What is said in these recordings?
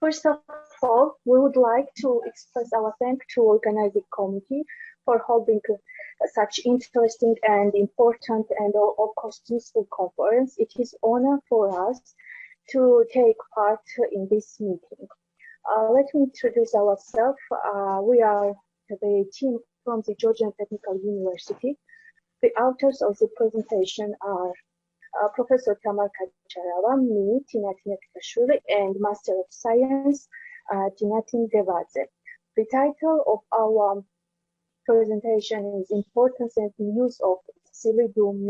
First of all, we would like to express our thanks to organizing committee for holding such interesting and important and of course useful conference. It is honor for us to take part in this meeting. Let me introduce ourselves. We are the team from the Georgian Technical University. The authors of the presentation are Professor Tamar Kacharava, me, Tinatin Epitasvili, and Master of Science, Tinatin Epitasvili. The title of our presentation is Importance and Use of Psyllium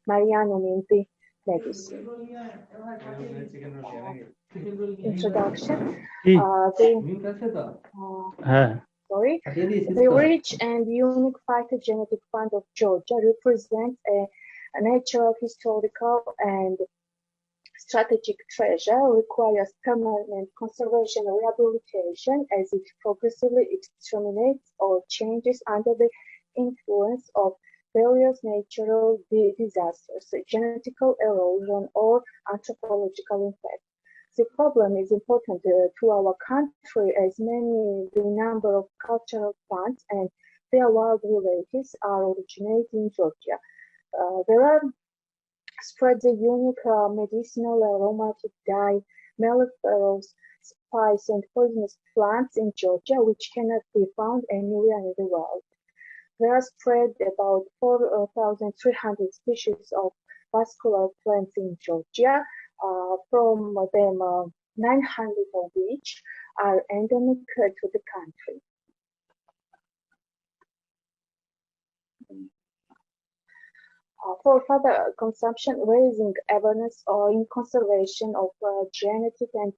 marianum in the Medicine. Introduction. The rich and unique phytogenetic fund of Georgia represents a natural, historical, and strategic treasure, requires permanent conservation and rehabilitation as it progressively exterminates or changes under the influence of various natural disasters, genetical erosion, or anthropological impact. The problem is important to our country as the number of cultural plants and their wild relatives are originating in Georgia. There are spread the unique medicinal, aromatic, dye, melliferous, spice, and poisonous plants in Georgia, which cannot be found anywhere in the world. There are spread about 4,300 species of vascular plants in Georgia, from them 900 of which are endemic to the country. For further consumption, raising awareness in conservation of genetic and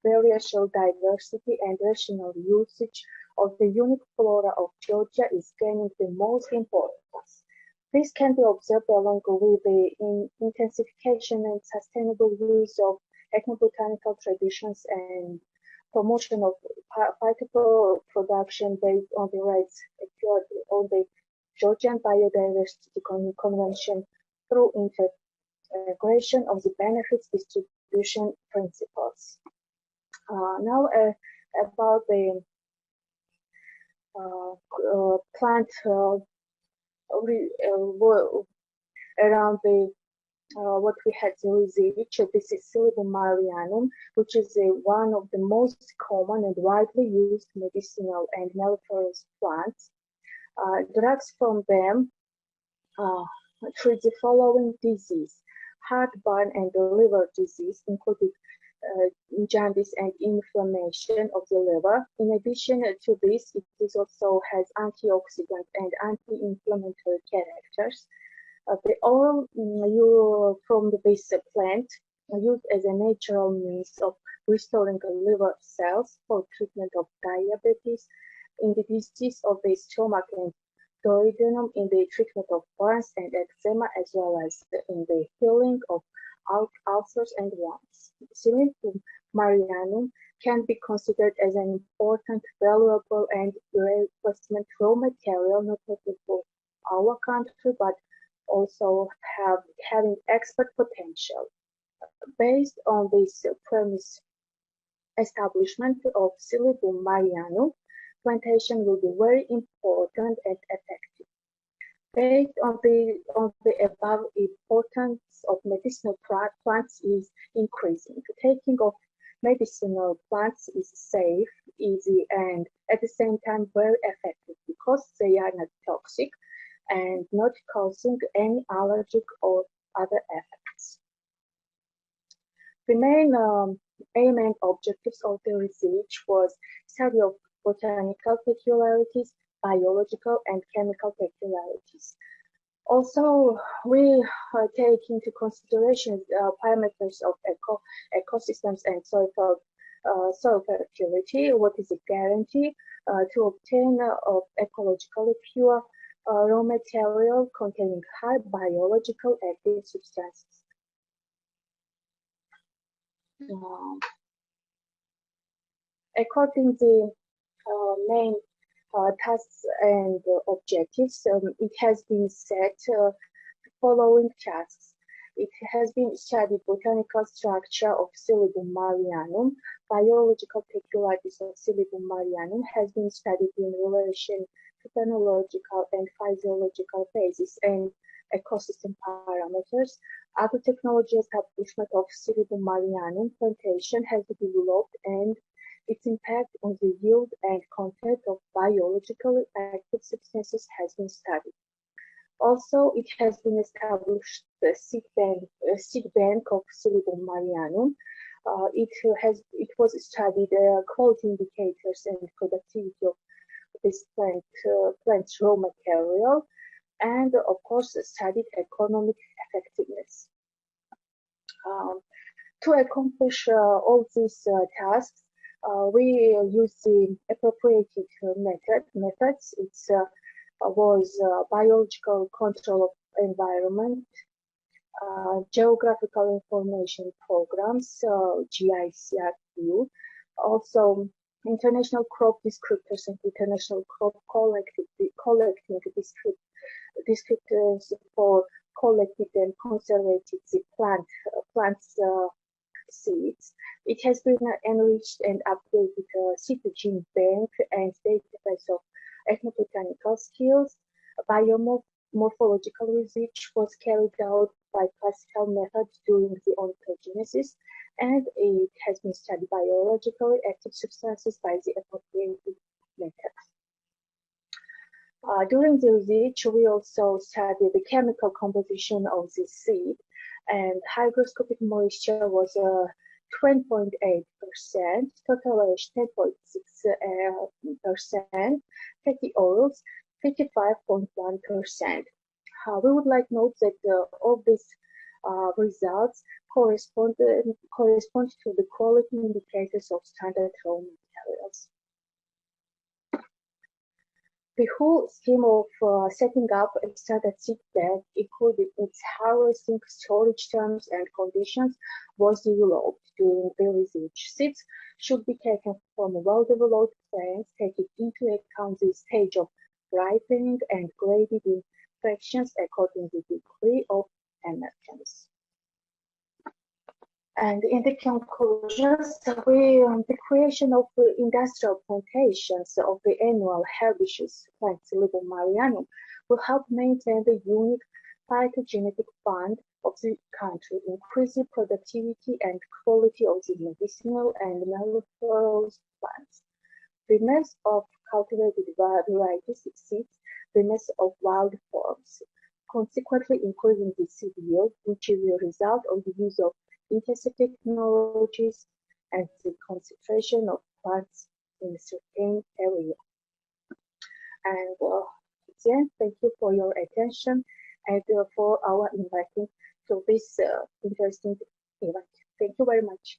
variational diversity and rational usage of the unique flora of Georgia is gaining the most importance. This can be observed along with the intensification and sustainable use of ethnobotanical traditions and promotion of phytoproduction based on the rights secured on the Georgian Biodiversity Convention through integration of the benefits distribution principles. Now about the plant around the what we had to research. This is Psyllium marianum, which is one of the most common and widely used medicinal and melliferous plants. Drugs from them treat the following disease: heartburn and liver disease, including jaundice and inflammation of the liver. In addition to this, it also has antioxidant and anti-inflammatory characters. The oil from this plant used as a natural means of restoring liver cells for treatment of diabetes, in the disease of the stomach and duodenum, in the treatment of burns and eczema, as well as in the healing of ulcers and wounds. Psyllium marianum can be considered as an important, valuable, and replacement raw material, not only for our country, but also having export potential. Based on this premise, establishment of Psyllium marianum plantation will be very important and effective. Based on the above, importance of medicinal plants is increasing. The taking of medicinal plants is safe, easy, and at the same time very effective because they are not toxic and not causing any allergic or other effects. The main aim and objectives of the research was study of botanical peculiarities, biological and chemical peculiarities. Also, we take into consideration parameters of ecosystems and soil fertility. What is a guarantee to obtain of ecologically pure raw material containing high biological active substances. According to the main tasks and objectives, it has been set the following tasks. It has been studied botanical structure of Psyllium marianum, biological peculiarities of Silybum marianum has been studied in relation to phenological and physiological phases and ecosystem parameters. Other technology establishment of Silybum marianum plantation has been developed, and its impact on the yield and content of biologically active substances has been studied. Also, it has been established the seed bank of Silybum marianum. It was studied quality indicators and productivity of this plant's raw material, and of course studied economic effectiveness. To accomplish all these tasks, we use the appropriate methods. It was biological control of environment, geographical information programs, GICRQ, also international crop descriptors and international crop collecting descriptors for collected and conserved the plants seeds. It has been enriched and updated cytogene bank and database of ethnobotanical skills. Biomorphological research was carried out by classical methods during the ontogenesis, and it has been studied biologically active substances by the appropriate methods. During the research, we also studied the chemical composition of the seed, and hygroscopic moisture was 20.8%, total ash 10.6%, fatty oils 55.1%. We would like to note that all these results correspond to the quality indicators of standard raw materials. The whole scheme of setting up a standard seed bank, including its harvesting, storage terms, and conditions, was developed during the research. Seeds should be taken from well-developed plants, taking into account the stage of ripening and graded in fractions according to the degree of emergence. And in the conclusions, the creation of industrial plantations of the annual herbaceous plant Silybum marianum will help maintain the unique phytogenetic fund of the country, increase the productivity and quality of the medicinal and melliferous plants. The mass of cultivated varieties exceeds the mass of wild forms, consequently increasing the seed yield, which is the result of the use of intensive technologies and the concentration of plants in a certain area. And again, thank you for your attention and for our inviting to this interesting event. Thank you very much.